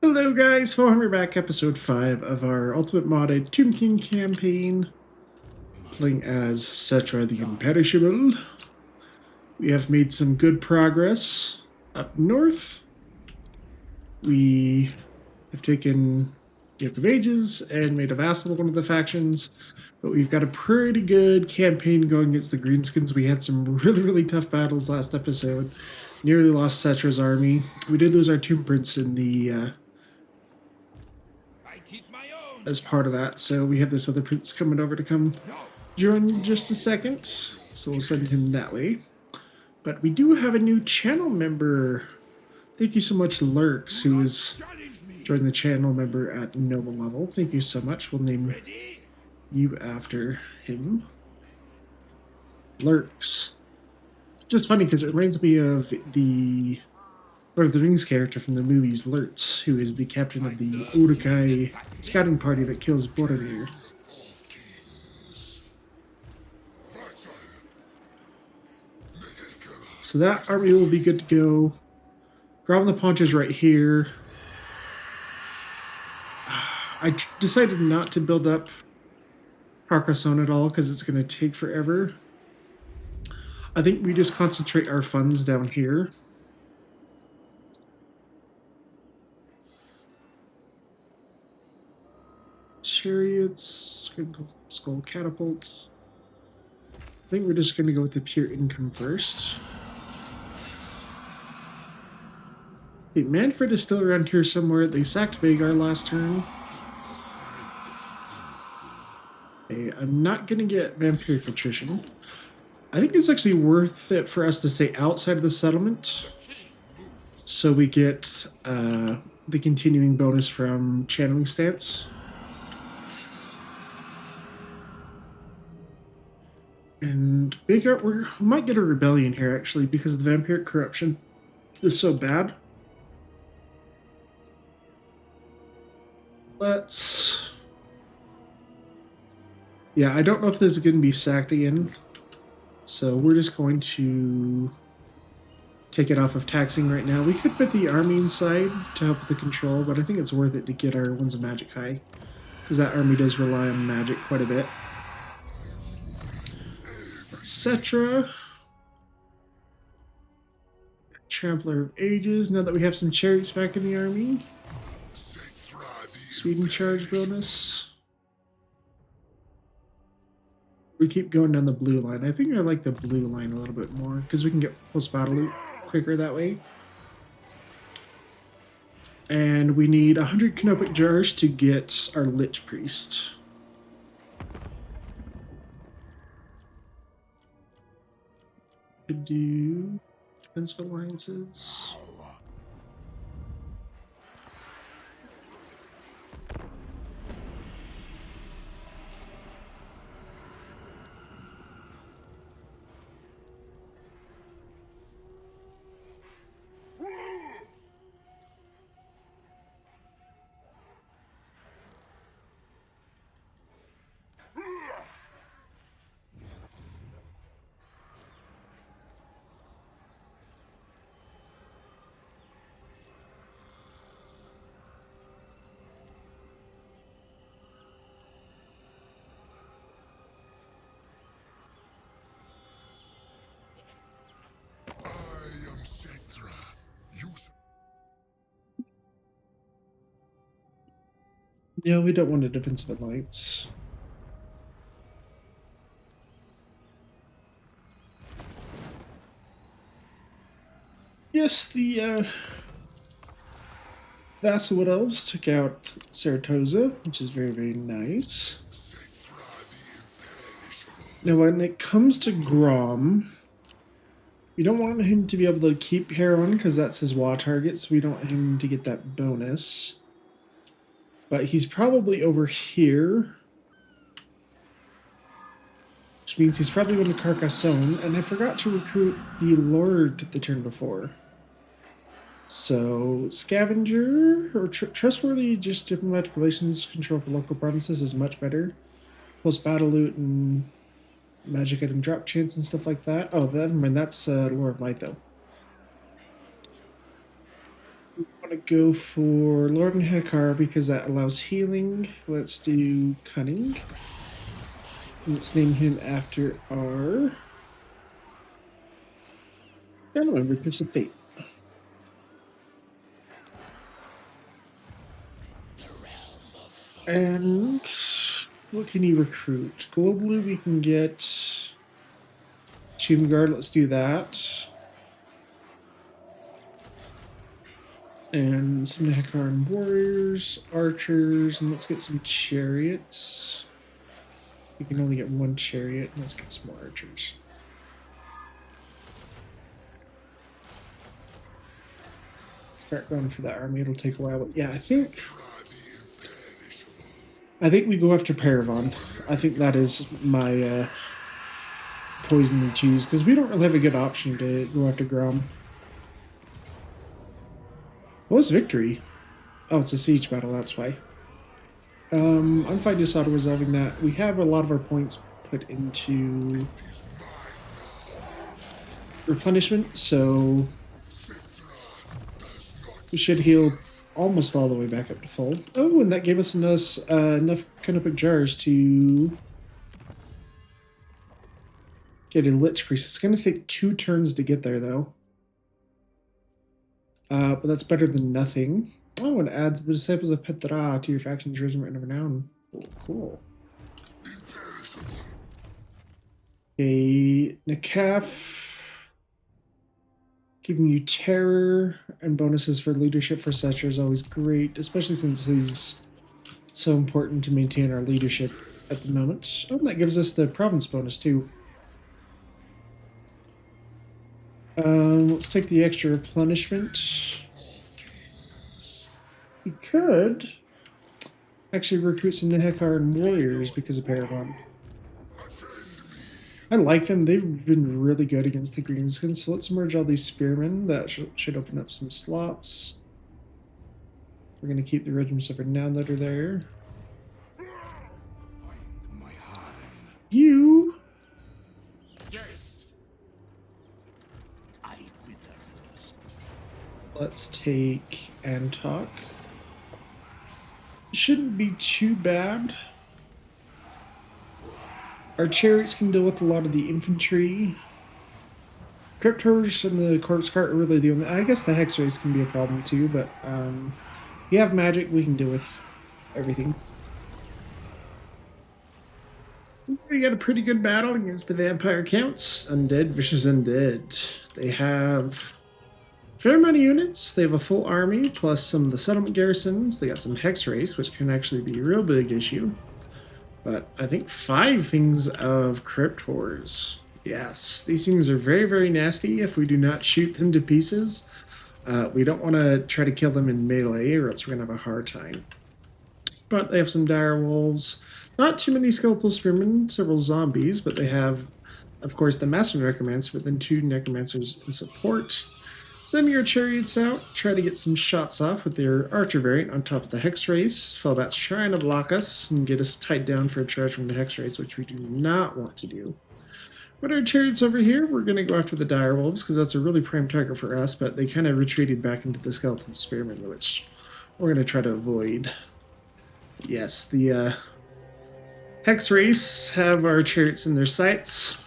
Hello guys, Warhammer back, episode 5 of our Ultimate Modded Tomb King campaign, playing as Cetra the Imperishable. We have made some good progress up north. We have taken Yoke of Ages and made a vassal of one of the factions, but we've got a pretty good campaign going against the Greenskins. We had some really tough battles last episode. Nearly lost Cetra's army. We did lose our Tomb Prince in the as part of that, so we have this other prince coming over to come join in just a second, so we'll send him that way. But we do have a new channel member. Thank you so much, Lurks, who is joined the channel member at noble level. Thank you so much. We'll name you after him. Lurks. Just funny because it reminds me of the Lord of the Rings character from the movies, Lurtz, who is the captain of the Urukai scouting party that kills Boromir. So that army will be good to go. Grabbing the Ponchos right here. I decided not to build up Carcassonne at all because it's going to take forever. I think we just concentrate our funds down here. Chariots, skull catapult. I think we're just going to go with the pure income first. Okay, Manfred is still around here somewhere. They sacked Vagar last turn. Okay, I'm not going to get vampiric attrition. I think it's actually worth it for us to stay outside of the settlement so we get the continuing bonus from channeling stance. And we might get a rebellion here, actually, because the vampiric corruption is so bad. Let's... Yeah, I don't know if this is going to be sacked again. So we're just going to take it off of taxing right now. We could put the army inside to help with the control, but I think it's worth it to get our Winds of Magic high, because that army does rely on magic quite a bit. Etc. Trampler of Ages, now that we have some chariots back in the army. Sweden charge bonus. We keep going down the blue line. I think I like the blue line a little bit more, because we can get post-battle loot quicker that way. And we need 100 canopic jars to get our Lich Priest. Could do defensive alliances. No, we don't want a defensive alliance. Yes, the Vassal Elves took out Saratoga, which is very nice. Now, when it comes to Grom, we don't want him to be able to keep Heron because that's his Waaagh target, so we don't want him to get that bonus. But he's probably over here, which means he's probably going to Carcassonne, and I forgot to recruit the Lord the turn before. So, Scavenger, or Trustworthy, just diplomatic relations control for local provinces is much better. Post-battle loot and magic item drop chance and stuff like that. Oh, never mind, that's Lore of Light, though. We want want to go for Lord and Hekar because that allows healing. Let's do Cunning. Let's name him after our channel member, Curse of Fate. And what can you recruit? Globally, we can get Tomb Guard. Let's do that. And some Hekaran warriors, archers, and let's get some chariots. We can only get one chariot, and let's get some more archers. Start going for that army. It'll take a while, but yeah, I think we go after Paravon. I think that is my poison to choose because we don't really have a good option to go after Grom. What was victory? Oh, it's a siege battle, that's why. I'm fine just auto-resolving that. We have a lot of our points put into replenishment, so we should heal almost all the way back up to full. Oh, and that gave us enough Canopic jars to get a Lich Priest. It's going to take 2 turns to get there, though. But that's better than nothing. Oh, and adds the Disciples of Petra to your faction's regiment of renown. Oh, cool. A Nakaf, giving you terror and bonuses for leadership for Setcher is always great, especially since he's so important to maintain our leadership at the moment. Oh, and that gives us the province bonus too. Let's take the extra replenishment. We could actually recruit some Hekaran warriors because of Paravon. I like them. They've been really good against the Greenskins. So let's merge all these spearmen. That should open up some slots. We're going to keep the regiments of renown that are there. You. Let's take Antok. Shouldn't be too bad. Our chariots can deal with a lot of the infantry. Crypt Horse and the Corpse Cart are really the only... I guess the Hex Race can be a problem too, but if you have magic, we can deal with everything. We got a pretty good battle against the Vampire Counts. Undead versus Undead. They have fair amount of units. They have a full army, plus some of the settlement garrisons. They got some Hex Race, which can actually be a real big issue. But I think 5 things of Crypt Horrors. Yes, these things are very, very nasty if we do not shoot them to pieces. We don't want to try to kill them in melee, or else we're going to have a hard time. But they have some dire wolves. Not too many skeletal spearmen, several zombies, but they have, of course, the Master Necromancer, but then 2 Necromancers in support. Send your chariots out, try to get some shots off with their archer variant on top of the Hex Race. Felbat's trying to block us and get us tied down for a charge from the Hex Race, which we do not want to do. With our chariots over here, we're going to go after the dire wolves because that's a really prime target for us, but they kind of retreated back into the skeleton spearmen, which we're going to try to avoid. Yes, the Hex Race have our chariots in their sights.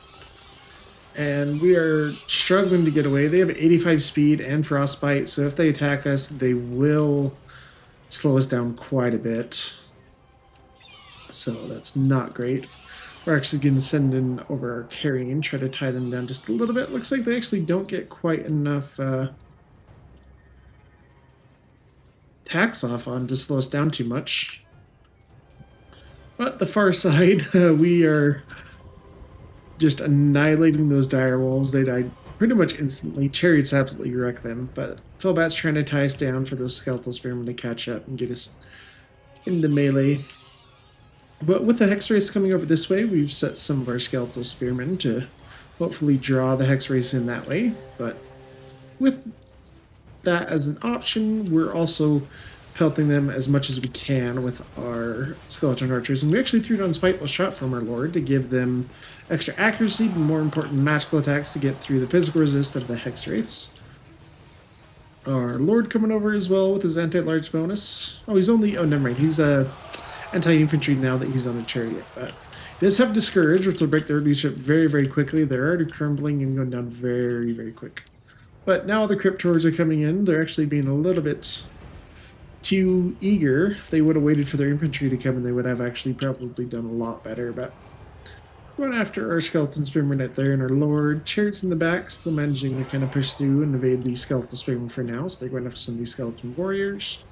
And we are struggling to get away. They have 85 speed and frostbite, so if they attack us, they will slow us down quite a bit. So that's not great. We're actually going to send in over our carrying, try to tie them down just a little bit. Looks like they actually don't get quite enough attacks off on to slow us down too much. But the far side, we are just annihilating those dire wolves. They died pretty much instantly. Chariots absolutely wreck them, but Felbat's trying to tie us down for those skeletal spearmen to catch up and get us into melee. But with the Hex Race coming over this way, we've set some of our skeletal spearmen to hopefully draw the Hex Race in that way. But with that as an option, we're also pelting them as much as we can with our skeleton archers. And we actually threw down Spiteful Shot from our Lord to give them extra accuracy, but more important, magical attacks to get through the physical resist of the Hex Wraiths. Our Lord coming over as well with his anti-large bonus. Oh, he's only... Oh, never mind. He's anti-infantry now that he's on a chariot. But he does have Discourage, which will break their leadership very, very quickly. They're already crumbling and going down very, very quick. But now the Cryptors are coming in. They're actually being a little bit too eager. If they would have waited for their infantry to come in, they would have actually probably done a lot better. But going after our Skeleton Spearmen right there, and our Lord. Chariots in the back, still managing to kind of push through and evade the Skeleton Spearmen for now, so they're going after some of these Skeleton Warriors.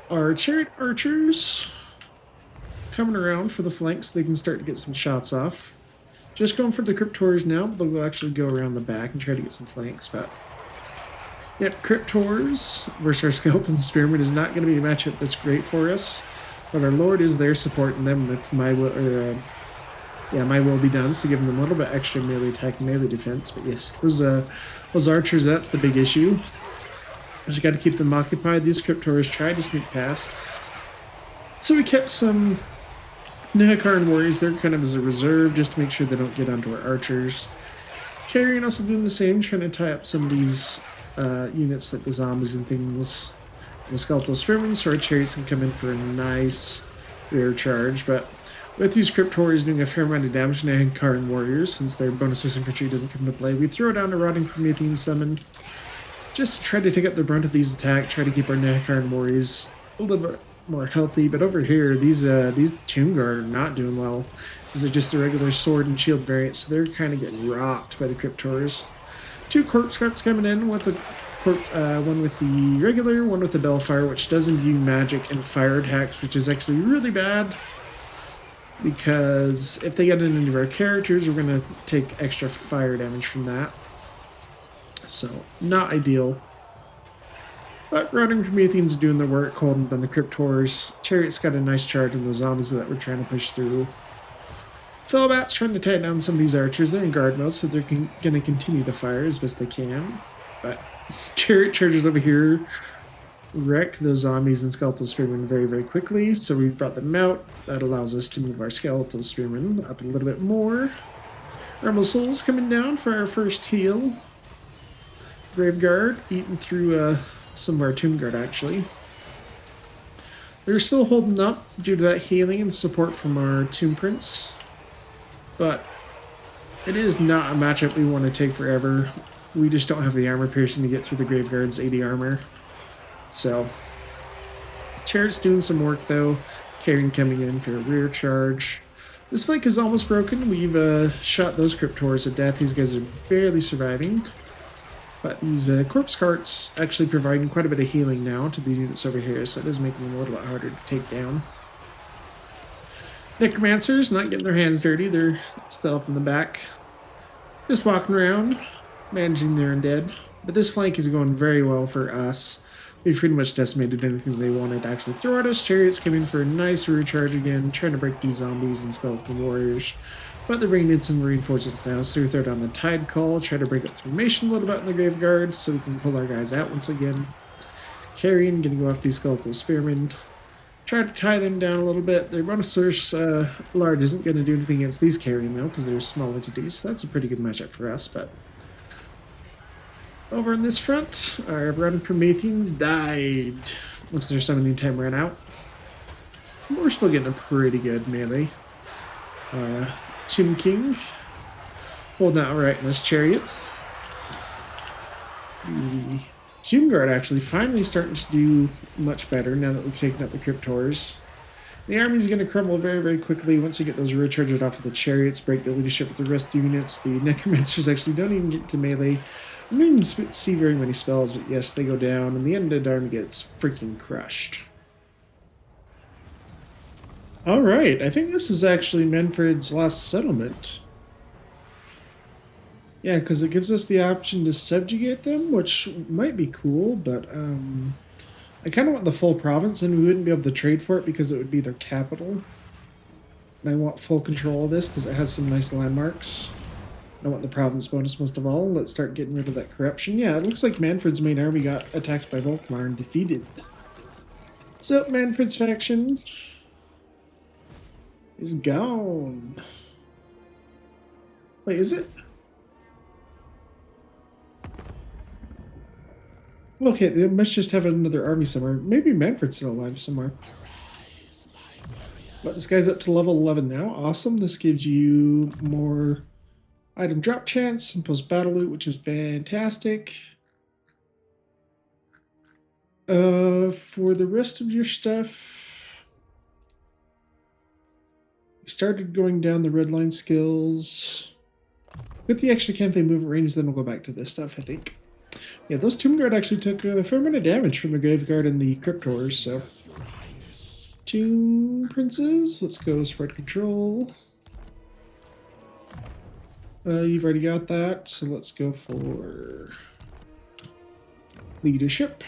Our Chariot Archers coming around for the flanks so they can start to get some shots off. Just going for the Cryptors now, but they'll actually go around the back and try to get some flanks, but... Yep, Cryptors versus our Skeleton Spearmen is not going to be a matchup that's great for us, but our Lord is there supporting them with my will be done, so giving them a little bit extra melee attack and melee defense. But yes, those archers, that's the big issue. Just got to keep them occupied. These Cryptors tried to sneak past. So we kept some Nehekaran warriors there kind of as a reserve, just to make sure they don't get onto our archers. Carrion also doing the same, trying to tie up some of these units like the zombies and things. The skeletal spearmen, so our chariots can come in for a nice rear charge, but with these Cryptors doing a fair amount of damage to Nehekaran warriors, since their bonus infantry doesn't come into play, we throw down a Rotting Promethean summon. Just try to take up the brunt of these attacks, try to keep our Nehekaran warriors a little bit more healthy. But over here, these Tomb Guard are not doing well. These are just the regular sword and shield variants, so they're kind of getting rocked by the Cryptors. Two Corpse Guards coming in, with the one with the regular, one with the Bellfire, which does imbue magic and fire attacks, which is actually really bad. Because if they get into our characters, we're going to take extra fire damage from that. So, not ideal. But Rotting Prometheans doing the work, holding down the Cryptors. Chariot's got a nice charge on the zombies that we're trying to push through. Fellbat's trying to tie down some of these archers. They're in guard mode, so they're going to continue to fire as best they can. But Chariot charges over here wreck those zombies and skeletal spearmen very, very quickly. So we brought them out. That allows us to move our skeletal spearmen up a little bit more. Rumble Souls coming down for our first heal. Graveguard eating through some of our Tomb Guard, actually. They're still holding up due to that healing and support from our Tomb Prince. But it is not a matchup we want to take forever. We just don't have the armor piercing to get through the Graveguard's 80 armor. So, Chariot's doing some work though. Carrion coming in for a rear charge. This flank is almost broken. We've shot those Cryptors to death. These guys are barely surviving. But these Corpse Carts actually providing quite a bit of healing now to these units over here, so it is making them a little bit harder to take down. Necromancers not getting their hands dirty. They're still up in the back. Just walking around, managing their undead. But this flank is going very well for us. We've pretty much decimated anything they wanted to actually throw at us. Chariots coming for a nice rear charge again, trying to break these zombies and skeleton warriors. But they're bringing in some reinforcements now, so we throw down the Tide Call, try to break up formation a little bit in the Graveguard so we can pull our guys out once again. Carrion, gonna go off these skeletal spearmen. Try to tie them down a little bit. Their Brontosaurus Large isn't going to do anything against these Carrion though, because they're small entities, so that's a pretty good matchup for us, but... Over on this front, our Rotting Prometheans died once their summoning time ran out. We're still getting a pretty good melee. Tomb King holding out right in his chariot. The Tomb Guard actually finally starting to do much better now that we've taken out the Cryptors. The army's going to crumble very, very quickly once you get those rear charges off of the chariots, break the leadership with the rest of the units. The Necromancers actually don't even get to melee. I don't even see very many spells, but yes, they go down, and the undead army gets freaking crushed. Alright, I think this is actually Manfred's last settlement. Yeah, because it gives us the option to subjugate them, which might be cool, but I kind of want the full province, and we wouldn't be able to trade for it because it would be their capital. And I want full control of this because it has some nice landmarks. I want the province bonus most of all. Let's start getting rid of that corruption. Yeah, it looks like Manfred's main army got attacked by Volkmar and defeated. So, Manfred's faction is gone. Wait, is it? Okay, they must just have another army somewhere. Maybe Manfred's still alive somewhere. But this guy's up to level 11 now. Awesome. This gives you more item drop chance and post battle loot, which is fantastic. For the rest of your stuff, we started going down the red line skills. With the extra campaign movement range, then we'll go back to this stuff, I think. Yeah, those Tomb Guard actually took a fair amount of damage from the Grave Guard and the Cryptors, so. Tomb Princes, let's go spread control. You've already got that, so let's go for leadership.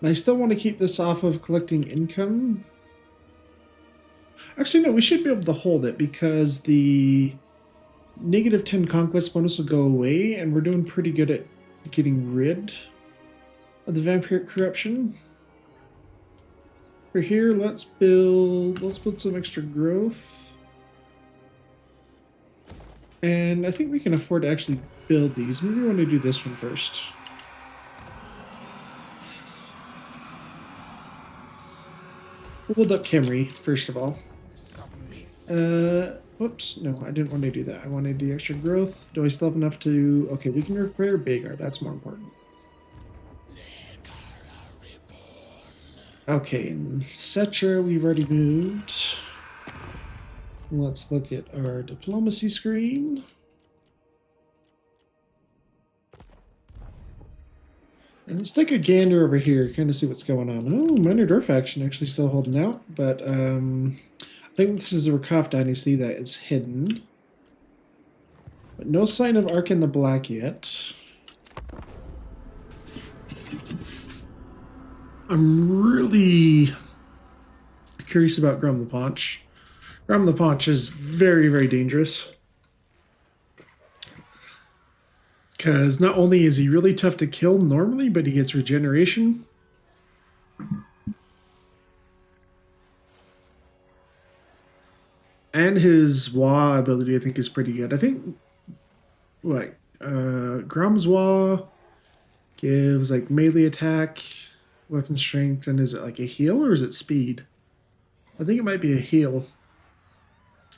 And I still want to keep this off of collecting income. Actually, no, we should be able to hold it because the negative 10 conquest bonus will go away, and we're doing pretty good at getting rid of the vampiric corruption. For here, let's build some extra growth. And I think we can afford to actually build these. Maybe we want to do this one first. We'll build up Khemri, first of all. Whoops, no, I didn't want to do that. I wanted the extra growth. Do I still have enough to... Okay, we can repair Bhagar. That's more important. Okay, in Cetra, we've already moved. Let's look at our diplomacy screen. And let's take a gander over here, kind of see what's going on. Oh, Minor Dwarf faction actually still holding out, but I think this is a Rakov dynasty that is hidden. But no sign of Ark in the Black yet. I'm really curious about Grom the Paunch. Grom the Paunch is very, very dangerous. Because not only is he really tough to kill normally, but he gets regeneration. And his Waaagh ability, I think, is pretty good. I think, what, Grom's Waaagh gives, like, melee attack, weapon strength, and is it, like, a heal, or is it speed? I think it might be a heal,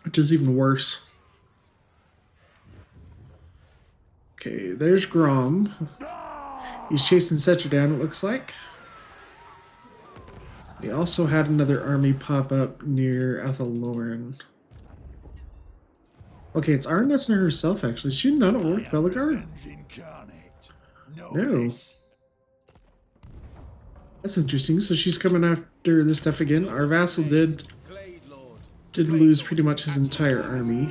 which is even worse. Okay, there's Grom. He's chasing Cetra down, it looks like. He also had another army pop up near Athaloran. Okay, it's Arnesna herself, actually. She not at work, Bellegarde? No. That's interesting. So she's coming after this stuff again. Our vassal did lose pretty much his entire army.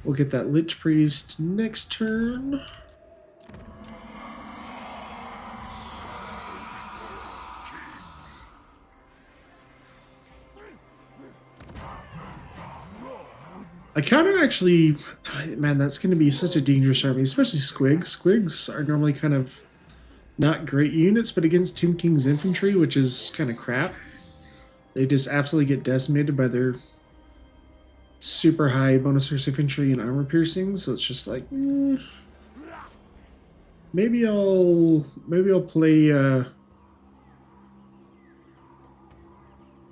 We'll get that Lich Priest next turn. I kind of actually, man, that's going to be such a dangerous army, especially Squigs. Squigs are normally kind of not great units, but against Tomb King's infantry, which is kind of crap, they just absolutely get decimated by their super high bonus versus infantry and armor piercing. So it's just like, maybe I'll play.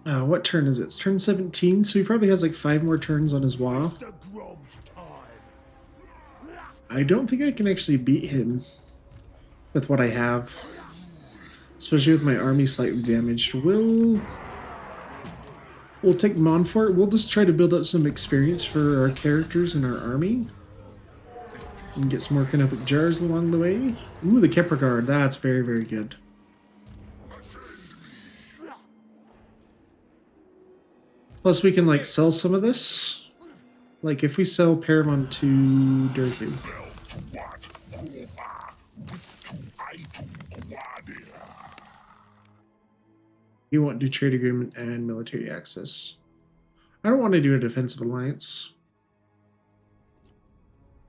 What turn is it? It's turn 17, so he probably has like 5 more turns on his Waaagh. I don't think I can actually beat him with what I have, especially with my army slightly damaged. We'll take Montfort. We'll just try to build up some experience for our characters and our army, and get some more Canopic Jars along the way. Ooh, the Kepler Guard. That's very, very good. Plus, we can, like, sell some of this. Like, if we sell Paramount to Durthu. You won't do trade agreement and military access. I don't want to do a defensive alliance.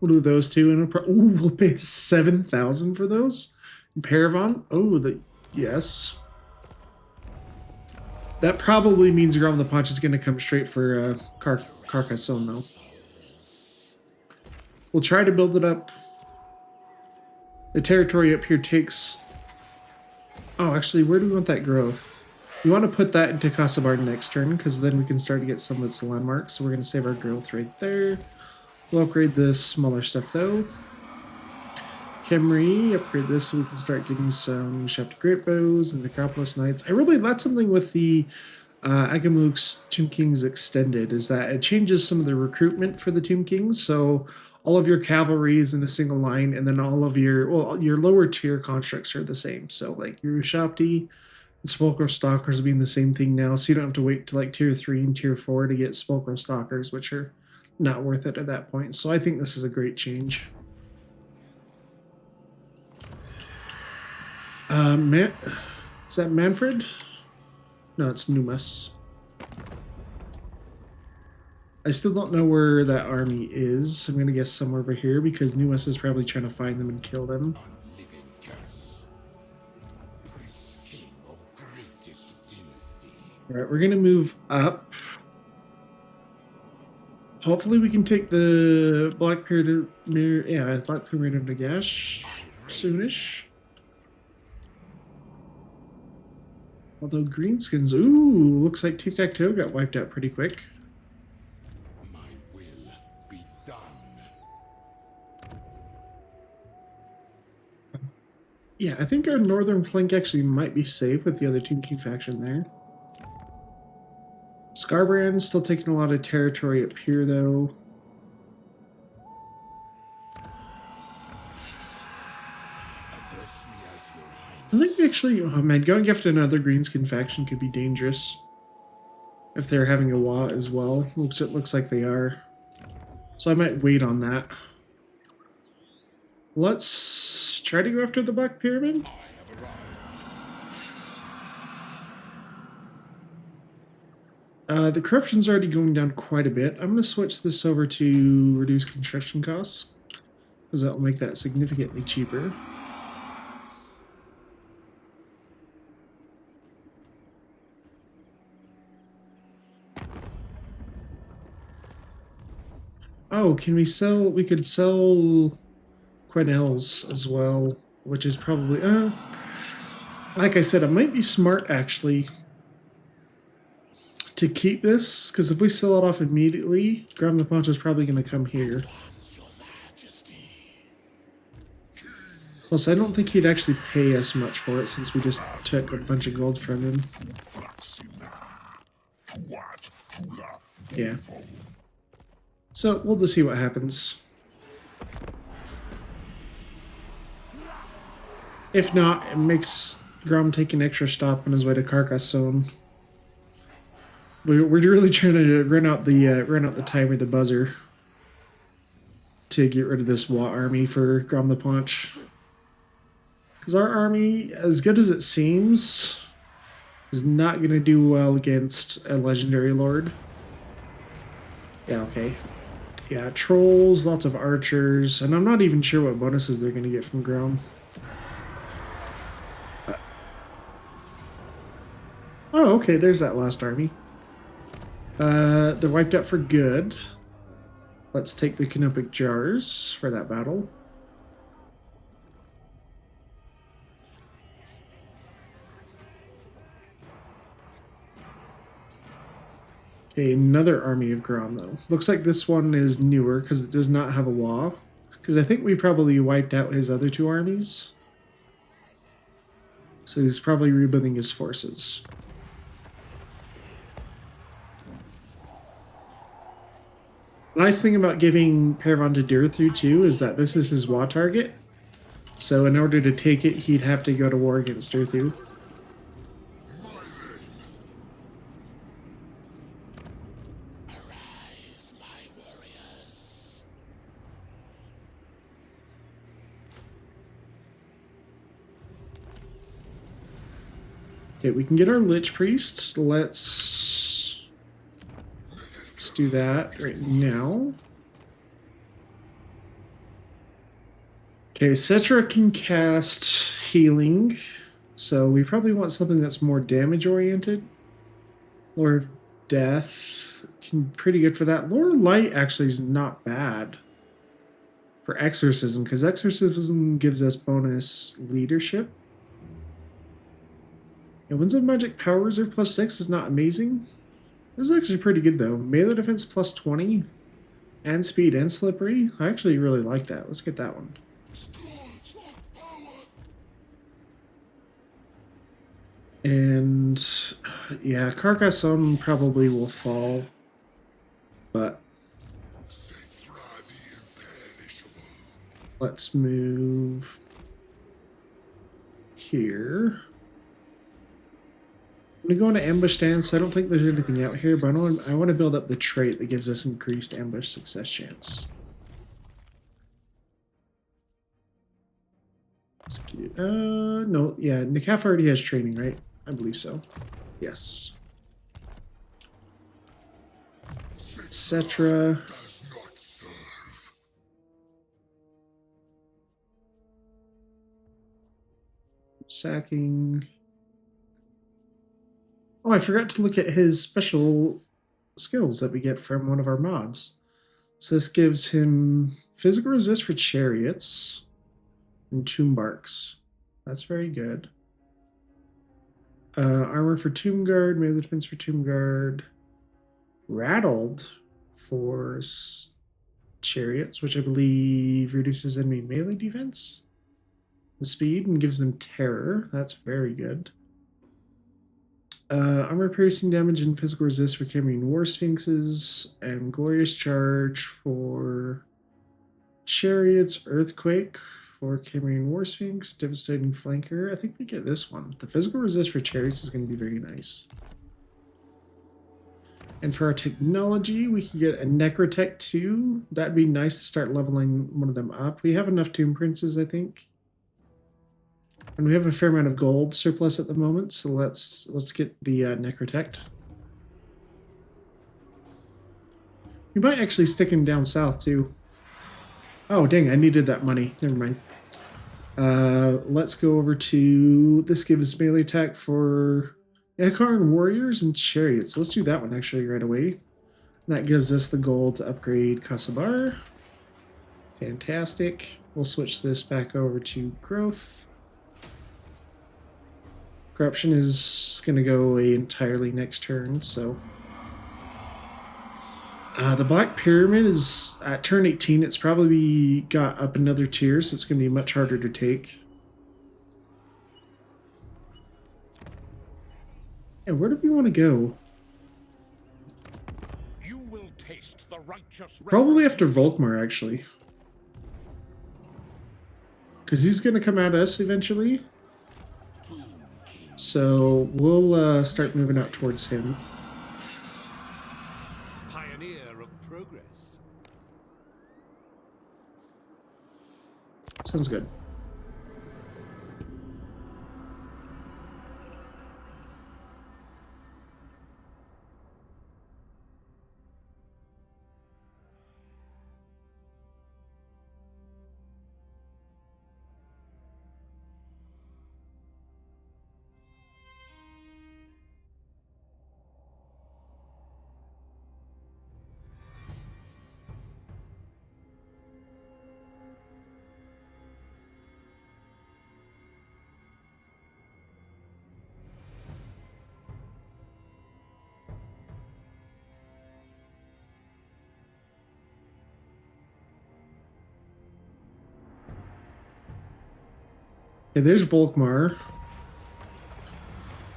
We'll do those two. And we'll pay 7,000 for those. Paravon? Oh, yes. That probably means Grom the Paunch is going to come straight for Carcassonne, though. We'll try to build it up. The territory up here takes... Oh, actually, where do we want that growth? We want to put that into Casabar next turn, because then we can start to get some of its landmarks. So we're going to save our growth right there. We'll upgrade the smaller stuff, though. Khemri, upgrade this so we can start getting some Shaft Great Bows and Necropolis Knights. That's something with the Agamuk's Tomb Kings Extended, is that it changes some of the recruitment for the Tomb Kings. So all of your cavalry is in a single line, and then all of your lower tier constructs are the same. So like your Shopti and Spulchral Stalkers being the same thing now, so you don't have to wait to like tier 3 and tier 4 to get Spulchral Stalkers, which are not worth it at that point. So I think this is a great change. Is that Manfred? No, it's Numas. I still don't know where that army is. I'm going to guess somewhere over here because Numas is probably trying to find them and kill them. Alright, we're going to move up. Hopefully we can take the Black Pyramid, Black Pyramid of Nagash soonish. Although Greenskins, ooh, looks like Tic-Tac-Toe got wiped out pretty quick. My will be done. Yeah, I think our northern flank actually might be safe with the other Tomb King faction there. Scarbrand still taking a lot of territory up here, though. I think actually, oh man, going after another Greenskin faction could be dangerous. If they're having a Waaagh as well. It looks like they are. So I might wait on that. Let's try to go after the Black Pyramid. The corruption's already going down quite a bit. I'm going to switch this over to reduce construction costs, because that will make that significantly cheaper. Oh, can we sell? We could sell Quenelles as well, which is probably... like I said, it might be smart, actually, to keep this, because if we sell it off immediately, Graham the Poncho is probably going to come here. Plus, I don't think he'd actually pay us much for it, since we just took a bunch of gold from him. Yeah. So, we'll just see what happens. If not, it makes Grom take an extra stop on his way to Carcassonne. We're really trying to run out the timer, the buzzer, to get rid of this Waaagh army for Grom the Paunch. Because our army, as good as it seems, is not going to do well against a legendary lord. Yeah, okay. Yeah, trolls, lots of archers, and I'm not even sure what bonuses they're going to get from Grom. Oh, okay, there's that last army. They're wiped out for good. Let's take the Canopic Jars for that battle. Okay, another army of Grom, though. Looks like this one is newer because it does not have a Waaagh. Because I think we probably wiped out his other two armies. So he's probably rebuilding his forces. The nice thing about giving Paravan to Durthu too is that this is his Waaagh target. So in order to take it, he'd have to go to war against Durthu. Okay, we can get our Lich Priests. Let's do that right now. Okay, Cetra can cast healing, so we probably want something that's more damage oriented. Lord of Death can be pretty good for that. Lord of Light actually is not bad. for exorcism, because exorcism gives us bonus leadership. And Winds of Magic Power Reserve +6 is not amazing. This is actually pretty good though. Melee defense +20 and speed and slippery. I actually really like that. Let's get that one. And yeah, Carcassonne probably will fall, but let's move here. I'm gonna go into ambush stance. So I don't think there's anything out here, but I want to build up the trait that gives us increased ambush success chance. No, yeah, Nikaf already has training, right? I believe so. Yes. Etc. Sacking. Oh, I forgot to look at his special skills that we get from one of our mods. So this gives him physical resist for chariots and tomb barks. That's very good. Armor for tomb guard, melee defense for tomb guard. Rattled for chariots, which I believe reduces enemy melee defense. The speed and gives them terror. That's very good. Armor piercing damage and physical resist for carrying war sphinxes, and glorious charge for chariots, earthquake for carrying war sphinx, devastating flanker. I think we get this one. The physical resist for chariots is going to be very nice. And for our technology, we can get a Necrotech 2. That'd be nice to start leveling one of them up. We have enough Tomb Princes, I think. And we have a fair amount of gold surplus at the moment, so let's get the Necrotech. We might actually stick him down south, too. Oh, dang, I needed that money. Never mind. Let's go over to... This gives melee attack for Ekaran warriors and chariots. Let's do that one, actually, right away. That gives us the gold to upgrade Kasabar. Fantastic. We'll switch this back over to growth. Corruption is going to go away entirely next turn, so... the Black Pyramid is at turn 18. It's probably got up another tier, so it's going to be much harder to take. And where do we want to go? You will taste the righteous Probably after Volkmar, actually. Because he's going to come at us eventually. So we'll start moving out towards him. Pioneer of progress. Sounds good. Okay, there's Volkmar.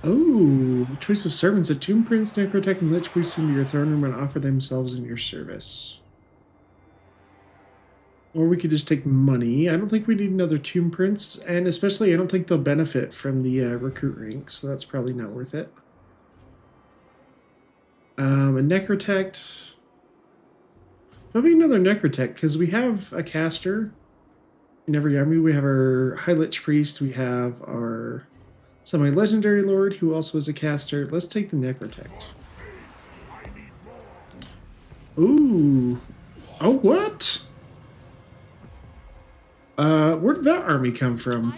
Oh, choice of servants. A Tomb Prince, Necrotech, and Lich boost into your throne room and offer themselves in your service. Or we could just take money. I don't think we need another Tomb Prince, and especially I don't think they'll benefit from the recruit rank, so that's probably not worth it. A Necrotech. Probably another Necrotech, because we have a caster. In every army, we have our High Lich Priest, we have our Semi-Legendary Lord, who also is a caster. Let's take the Necrotech. Ooh. Oh, what? Where did that army come from?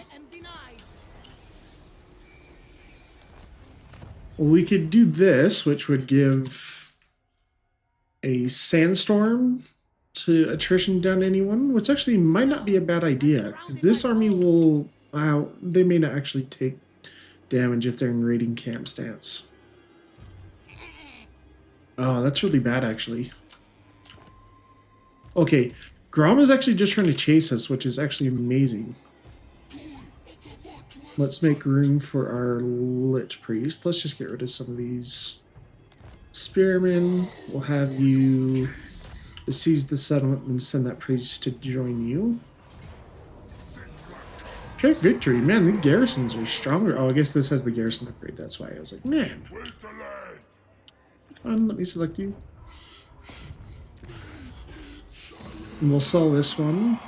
Well, we could do this, which would give a Sandstorm to attrition down anyone, which actually might not be a bad idea, because this army will... Wow, they may not actually take damage if they're in raiding camp stance. Oh, that's really bad, actually. Okay, Grom is actually just trying to chase us, which is actually amazing. Let's make room for our Lich Priest. Let's just get rid of some of these spearmen. We'll have you seize the settlement and send that priest to join you. Check victory. Man, the garrisons are stronger. Oh, I guess this has the garrison upgrade. That's why I was like, man. Come on, let me select you. And we'll sell this one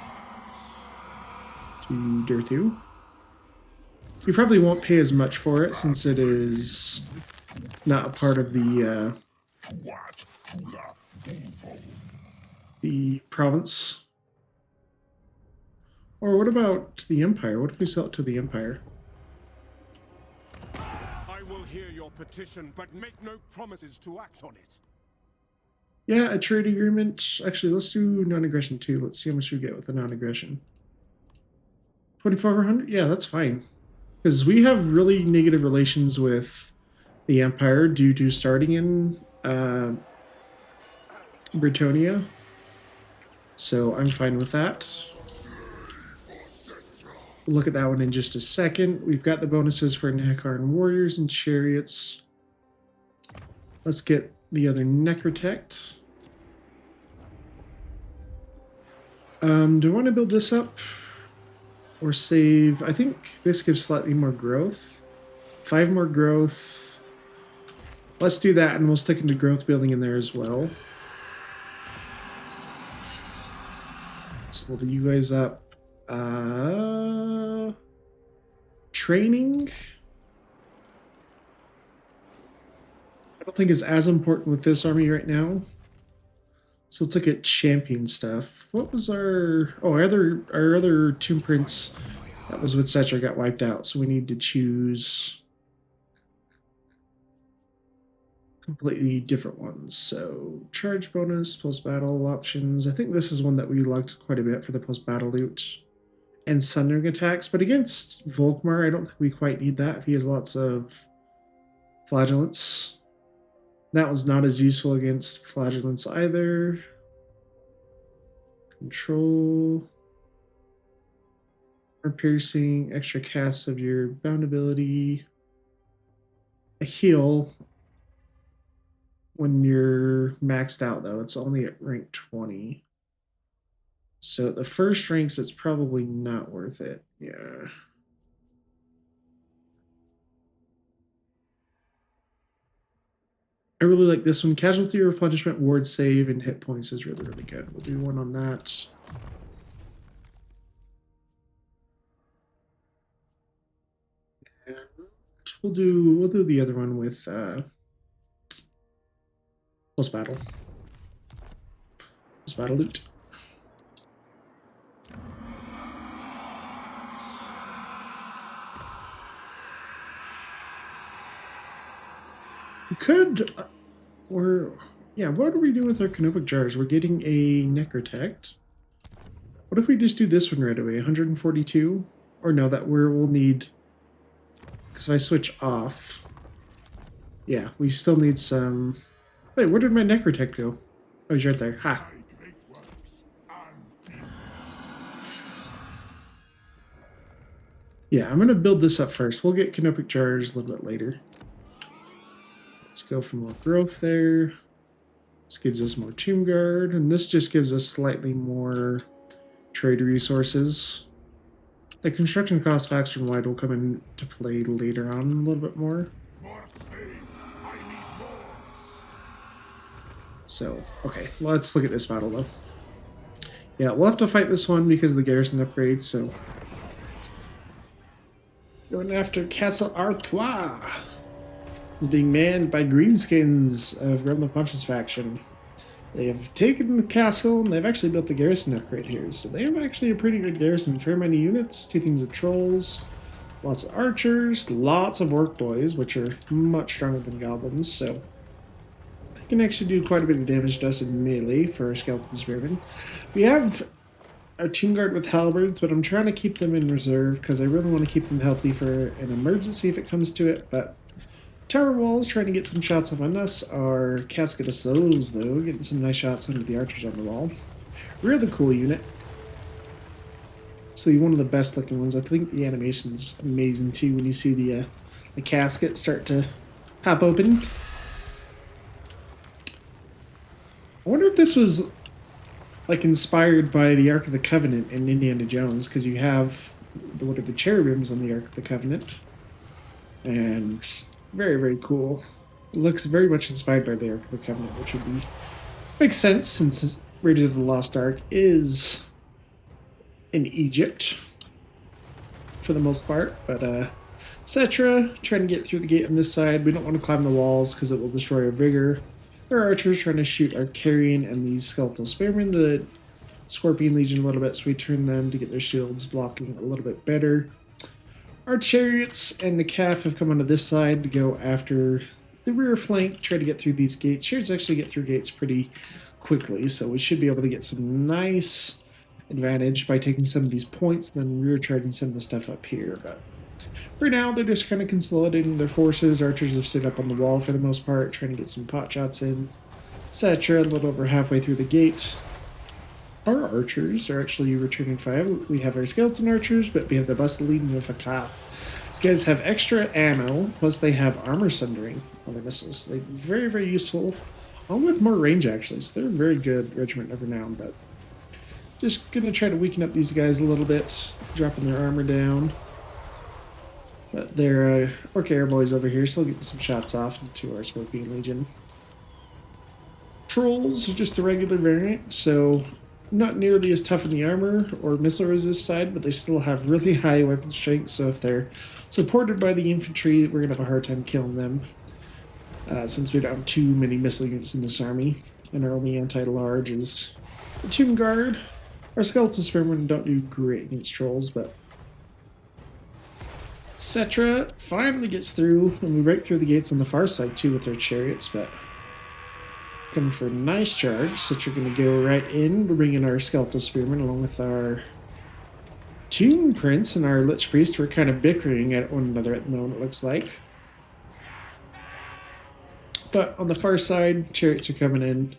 to Dirthu. You probably won't pay as much for it since it is not a part of the province. Or what about the Empire? What if we sell it to the Empire? I will hear your petition, but make no promises to act on it. Yeah, a trade agreement. Actually, let's do non-aggression too. Let's see how much we get with the non-aggression. 2,400? Yeah, that's fine. Because we have really negative relations with the Empire due to starting in Britonia. So I'm fine with that. We'll look at that one in just a second. We've got the bonuses for Nehekaran Warriors and Chariots. Let's get the other Necrotect. Do I want to build this up? Or save... I think this gives slightly more growth. 5 more growth. Let's do that, and we'll stick into growth building in there as well. Let's level you guys up. Training. I don't think is as important with this army right now. So let's look at champion stuff. What was our... Oh, our other Tomb Prince that was with Setcher got wiped out. So we need to choose completely different ones. So charge bonus, post-battle options. I think this is one that we liked quite a bit for the post-battle loot. And sundering attacks. But against Volkmar, I don't think we quite need that if he has lots of flagellants. That was not as useful against flagellants either. Control. Or piercing, extra casts of your bound ability. A heal. When you're maxed out, though, it's only at rank 20. So at the first ranks, it's probably not worth it. Yeah. I really like this one. Casualty replenishment, ward save, and hit points is really, really good. We'll do one on that. And we'll do the other one with post-battle. Post-battle loot. We could, yeah, what do we do with our Canopic Jars? We're getting a Necrotect. What if we just do this one right away? 142? Or no, that we'll need, because if I switch off, yeah, we still need some. Wait, where did my Necrotect go? Oh, he's right there. Ha! Yeah, I'm going to build this up first. We'll get Canopic Jars a little bit later. Let's go for more growth there. This gives us more Tomb Guard, and this just gives us slightly more trade resources. The construction cost faction wide will come into play later on a little bit more. So, okay, let's look at this battle though. Yeah, we'll have to fight this one because of the garrison upgrade, so. Going after Castle Artois. Is being manned by greenskins of Gremlin Punch's faction. They have taken the castle, and they've actually built the garrison upgrade here. So they have actually a pretty good garrison. Fair many units, 2 teams of trolls, lots of archers, lots of orc boys, which are much stronger than goblins. So can actually do quite a bit of damage to us in melee for our skeleton spearmen. We have our Tomb Guard with halberds, but I'm trying to keep them in reserve because I really want to keep them healthy for an emergency if it comes to it. But Tower Walls trying to get some shots off on us. Our Casket of Souls, though, getting some nice shots under the archers on the wall. Really cool unit. So one of the best looking ones. I think the animation's amazing too when you see the casket start to pop open. I wonder if this was like inspired by the Ark of the Covenant in Indiana Jones, because you have what are the cherubims on the Ark of the Covenant, and very, very cool. It looks very much inspired by the Ark of the Covenant, which would makes sense since Raiders of the Lost Ark is in Egypt for the most part. But etc. Trying to get through the gate on this side. We don't want to climb the walls because it will destroy our vigor. There are archers trying to shoot our carrion and these skeletal spearmen, the Scorpion Legion, a little bit, so we turn them to get their shields blocking a little bit better. Our chariots and the calf have come onto this side to go after the rear flank, try to get through these gates. Chariots actually get through gates pretty quickly, so we should be able to get some nice advantage by taking some of these points, then rear charging some of the stuff up here. But for now, they're just kind of consolidating their forces. Archers have stood up on the wall for the most part, trying to get some pot shots in, etc. A little over halfway through the gate. Our archers are actually returning fire. We have our skeleton archers, but we have the bus leading with a calf. These guys have extra ammo, plus they have armor sundering on their missiles. They're very, very useful, along with more range actually, so they're a very good regiment of renown. But just gonna try to weaken up these guys a little bit, dropping their armor down. But they're Orc Air Boys over here, so they'll get some shots off into our Scorpion Legion. Trolls are just a regular variant, so not nearly as tough in the armor or missile resist side, but they still have really high weapon strength, so if they're supported by the infantry, we're going to have a hard time killing them, since we don't have too many missile units in this army, and our only anti-large is the Tomb Guard. Our skeleton spearmen don't do great against trolls, but etc. finally gets through, and we break through the gates on the far side too with their chariots, but coming for a nice charge. Citra going to go right in. We're bringing our skeletal spearmen along with our Tomb Prince and our Lich Priest. We're kind of bickering at one another at the moment, it looks like. But on the far side, chariots are coming in.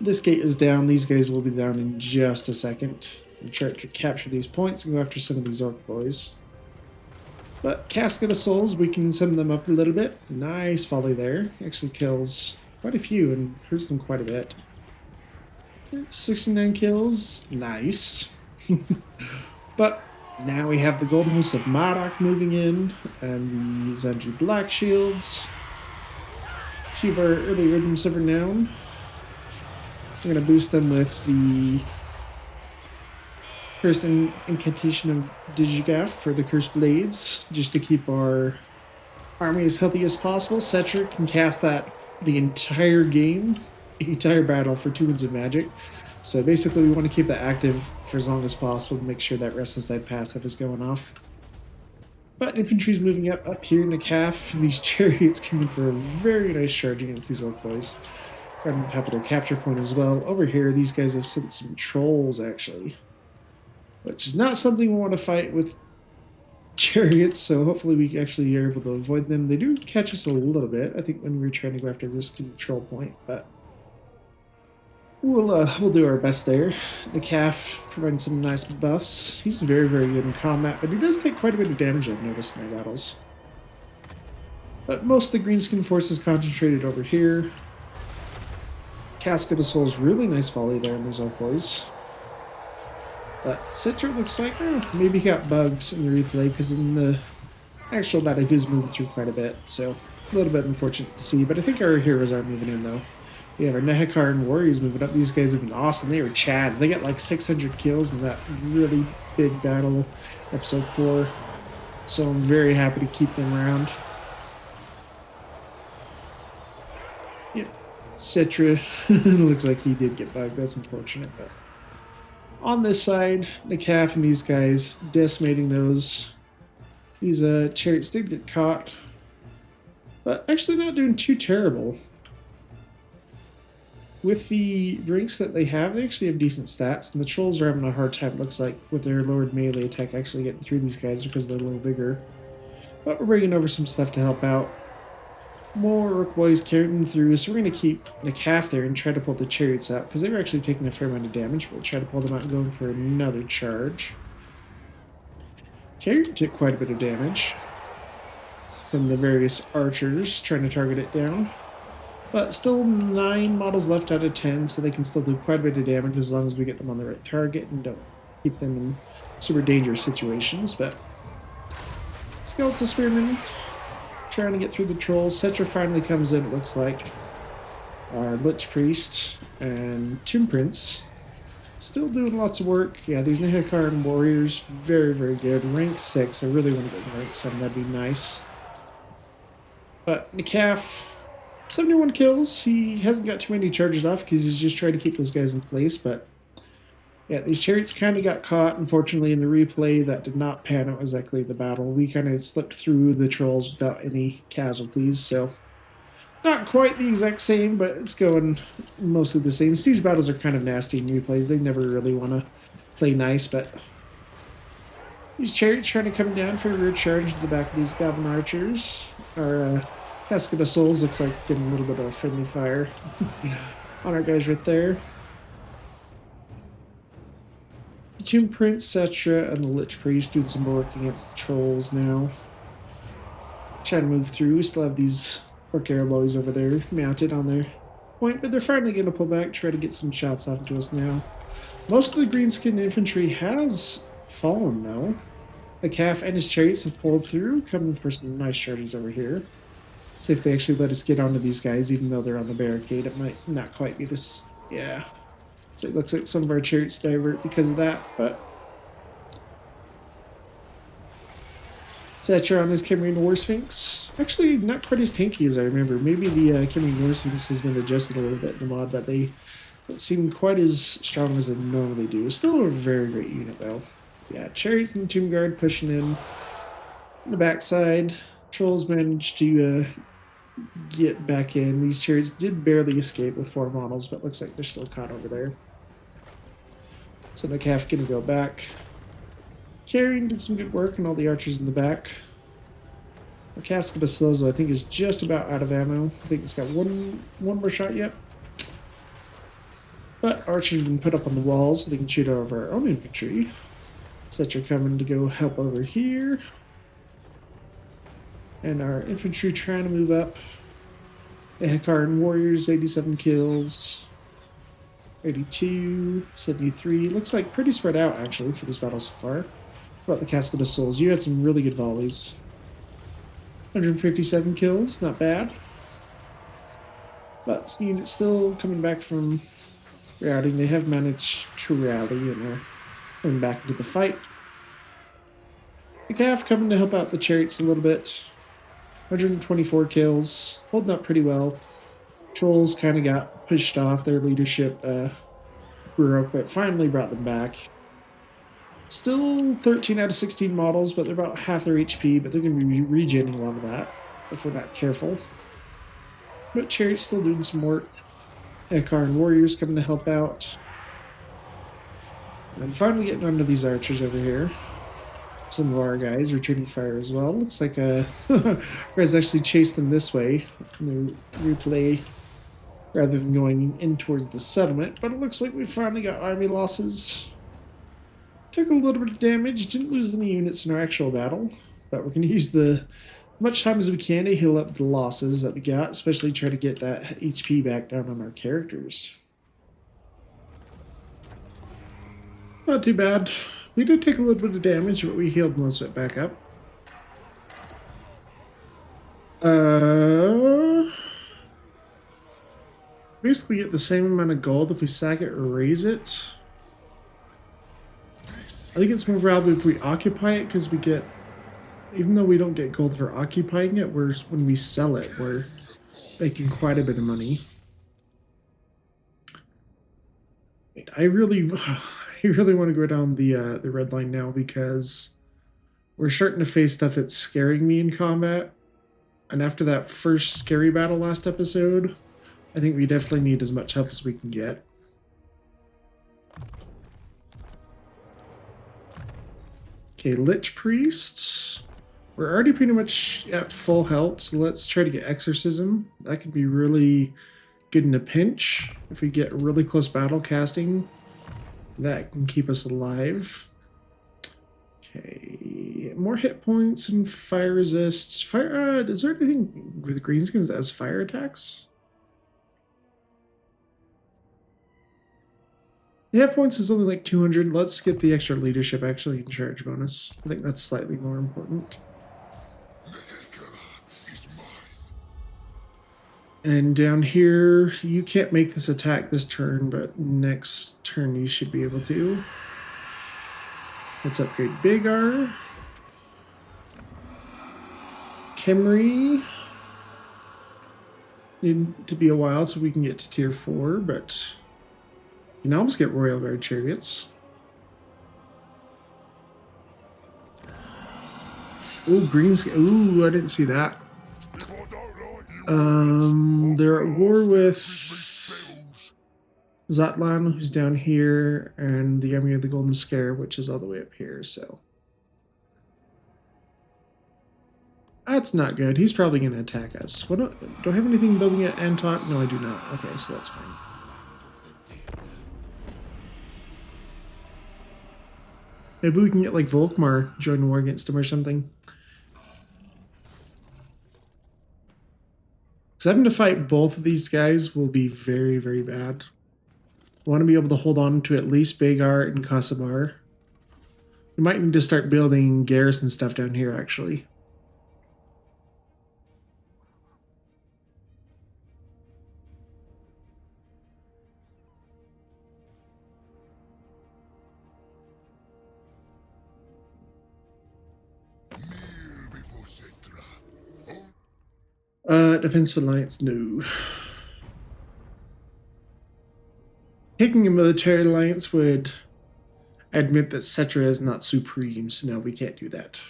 This gate is down. These guys will be down in just a second. We'll try to capture these points and go after some of these Orc boys. But Casket of Souls, we can send them up a little bit. Nice volley there. Actually kills quite a few and hurts them quite a bit. It's 69 kills. Nice. But now we have the Golden Host of Marduk moving in, and the Zandri Black Shields. Two of our early rhythms of renown. We're going to boost them with the first incantation of Digigaff for the Cursed Blades, just to keep our army as healthy as possible. Cetric can cast that the entire game, the entire battle for 2 wins of magic. So basically we want to keep that active for as long as possible to make sure that Restless Dead passive is going off. But infantry's moving up here in the calf. These chariots coming for a very nice charge against these Orc boys. Grabbing the top of their capture point as well. Over here, these guys have sent some trolls actually, which is not something we want to fight with chariots, so hopefully we actually are able to avoid them. They do catch us a little bit, I think, when we were trying to go after this control point, but we'll do our best there. The calf providing some nice buffs. He's very, very good in combat, but he does take quite a bit of damage, I've noticed, in our battles. But most of the greenskin force is concentrated over here. Casket of Souls, really nice volley there in those Orc boys. But Citra looks like maybe he got bugged in the replay, because in the actual battle he was moving through quite a bit, so a little bit unfortunate to see. But I think our heroes are moving in though. We have our Nehekar and Warriors moving up. These guys have been awesome. They were Chads. They got like 600 kills in that really big battle, episode 4. So I'm very happy to keep them around. Yep, Citra looks like he did get bugged. That's unfortunate, but on this side, the calf and these guys decimating those. These chariots did get caught, but actually not doing too terrible. with the ranks that they actually have decent stats, and the trolls are having a hard time, looks like, with their lowered melee attack actually getting through these guys because of their low vigor. But we're bringing over some stuff to help out. More Orc boys carrying them through, so we're going to keep the calf there and try to pull the chariots out, because they were actually taking a fair amount of damage. We'll try to pull them out and go in for another charge. Chariot took quite a bit of damage from the various archers trying to target it down. But still 9 models left out of 10, so they can still do quite a bit of damage as long as we get them on the right target and don't keep them in super dangerous situations. But Skeletal Spearman trying to get through the trolls. Cetra finally comes in, it looks like. Our Lich Priest and Tomb Prince still doing lots of work. Yeah, these Nehekaran warriors, very, very good. Rank 6, I really want to get rank 7, that'd be nice. But Nikaf, 71 kills. He hasn't got too many charges off because he's just trying to keep those guys in place. But yeah, these chariots kind of got caught, unfortunately, in the replay. That did not pan out exactly the battle. We kind of slipped through the trolls without any casualties. So not quite the exact same, but it's going mostly the same. Siege battles are kind of nasty in replays. They never really want to play nice, but these chariots trying to come down for a rear charge into the back of these goblin archers. Our Casket of Souls looks like getting a little bit of a friendly fire on our guys right there. The Tomb Prince, Cetra, and the Lich Priest doing some more work against the trolls now. Trying to move through. We still have these Orc arrow boys over there mounted on their point, but they're finally going to pull back, try to get some shots off to us now. Most of the greenskin infantry has fallen, though. The calf and his chariots have pulled through, coming for some nice charges over here. See if they actually let us get onto these guys, even though they're on the barricade. It might not quite be this. Yeah. So it looks like some of our chariots divert because of that, but Cetra on his Cameron War Sphinx. Actually, not quite as tanky as I remember. Maybe the Cameron War Sphinx has been adjusted a little bit in the mod, but they don't seem quite as strong as they normally do. Still a very great unit, though. Yeah, chariots and the Tomb Guard pushing in. On the backside, trolls managed to get back in. These chariots did barely escape with 4 models, but looks like they're still caught over there. So the calf gonna go back. Carrion did some good work, and all the archers in the back. Our Casket of Slozo, I think, is just about out of ammo. I think it's got one more shot yet. But archers have been put up on the walls so they can shoot out of our own infantry. Cetra coming to go help over here. And our infantry trying to move up. The Hekaran warriors, 87 kills. 82, 73. Looks like pretty spread out, actually, for this battle so far. What about the Casket of Souls? You had some really good volleys. 157 kills, not bad. But the unit's still coming back from routing. They have managed to rally and are coming back into the fight. The calf coming to help out the chariots a little bit. 124 kills, holding up pretty well. Trolls kind of got pushed off. Their leadership grew up, but finally brought them back. Still 13 out of 16 models, but they're about half their HP, but they're going to be regenning a lot of that if we're not careful. But Cherry's still doing some work. Hekaran warriors coming to help out. And finally getting onto these archers over here. Some of our guys returning fire as well. Looks like guys actually chased them this way in the replay rather than going in towards the settlement. But it looks like we finally got army losses. Took a little bit of damage. Didn't lose any units in our actual battle. But we're going to use as much time as we can to heal up the losses that we got. Especially try to get that HP back down on our characters. Not too bad. We did take a little bit of damage, but we healed most of it back up. Basically get the same amount of gold if we sack it or raise it. I think it's more valuable if we occupy it, because we get, even though we don't get gold for occupying it, when we sell it, we're making quite a bit of money. I really want to go down the red line now, because we're starting to face stuff that's scaring me in combat. And after that first scary battle last episode, I think we definitely need as much help as we can get. Okay, Lich Priest. We're already pretty much at full health, so let's try to get Exorcism. That could be really good in a pinch. If we get really close battle casting, that can keep us alive. Okay, more hit points and fire resist. Fire. Is there anything with greenskins that has fire attacks? The hit points is only like 200. Let's get the extra leadership actually in charge bonus. I think that's slightly more important. And down here, you can't make this attack this turn, but next turn you should be able to. Let's upgrade Waaagh. Khemri. Need to be a while so we can get to tier 4, but you can almost get Royal Guard chariots. Ooh, greens. Ooh, I didn't see that. They're at war with Zatlan, who's down here, and the Army of the Golden Scare, which is all the way up here, so. That's not good. He's probably going to attack us. What do I have anything building at Antok? No, I do not. Okay, so that's fine. Maybe we can get, like, Volkmar join war against him or something. Because having to fight both of these guys will be very, very bad. We want to be able to hold on to at least Waaagh and Kasabar. We might need to start building garrison stuff down here, actually. Defensive Alliance, no. Taking a military alliance would admit that Cetra is not supreme, so no, we can't do that.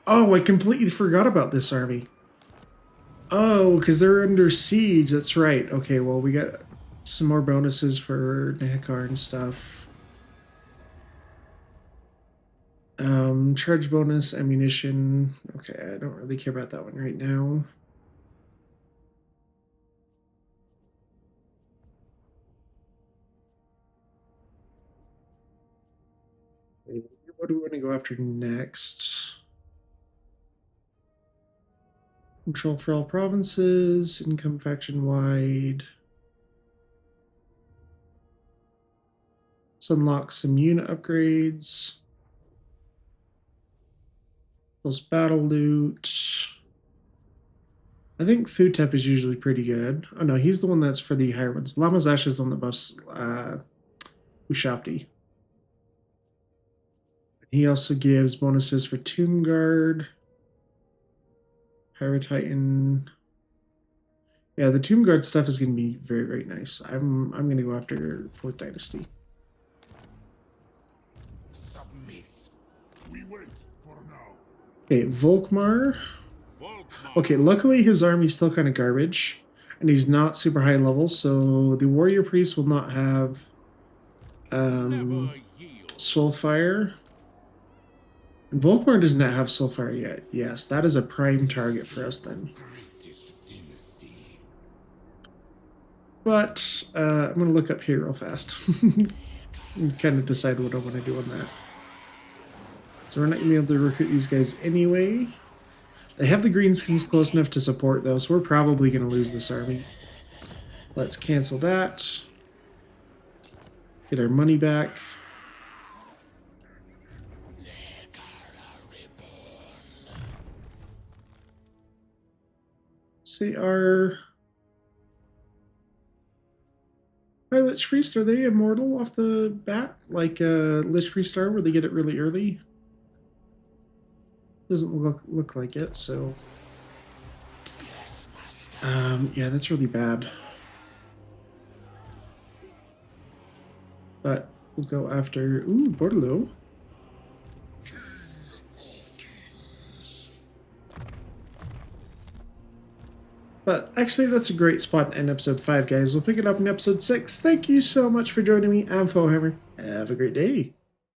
Oh, I completely forgot about this army. Oh, because they're under siege, that's right. Okay, well, we got some more bonuses for Nehekar and stuff. Charge bonus, ammunition. Okay, I don't really care about that one right now. What do we want to go after next? Control for all provinces, income faction wide. Let's unlock some unit upgrades. Plus battle loot. I think Thutep is usually pretty good. Oh no, he's the one that's for the higher ones. Lamazash is the one that buffs Ushapti. He also gives bonuses for Tomb Guard. Pirate Titan. Yeah, the Tomb Guard stuff is going to be very, very nice. I'm going to go after 4th Dynasty. Submit. We wait for now. Okay, Volkmar. Okay, luckily his army's still kind of garbage, and he's not super high level, so the Warrior Priest will not have Soulfire. And Volkmar does not have Soulfire yet. Yes, that is a prime target for us then. But I'm going to look up here real fast and kind of decide what I want to do on that. So we're not going to be able to recruit these guys anyway. They have the greenskins close enough to support though, so we're probably going to lose this army. Let's cancel that. Get our money back. See our Lich Priest, are they immortal off the bat? Like Lich Priest are, where they get it really early? Doesn't look like it, so yeah, that's really bad. But we'll go after Bordelot. But actually, that's a great spot to end episode 5, guys. We'll pick it up in episode 6. Thank you so much for joining me. I'm Warhammer. Have a great day.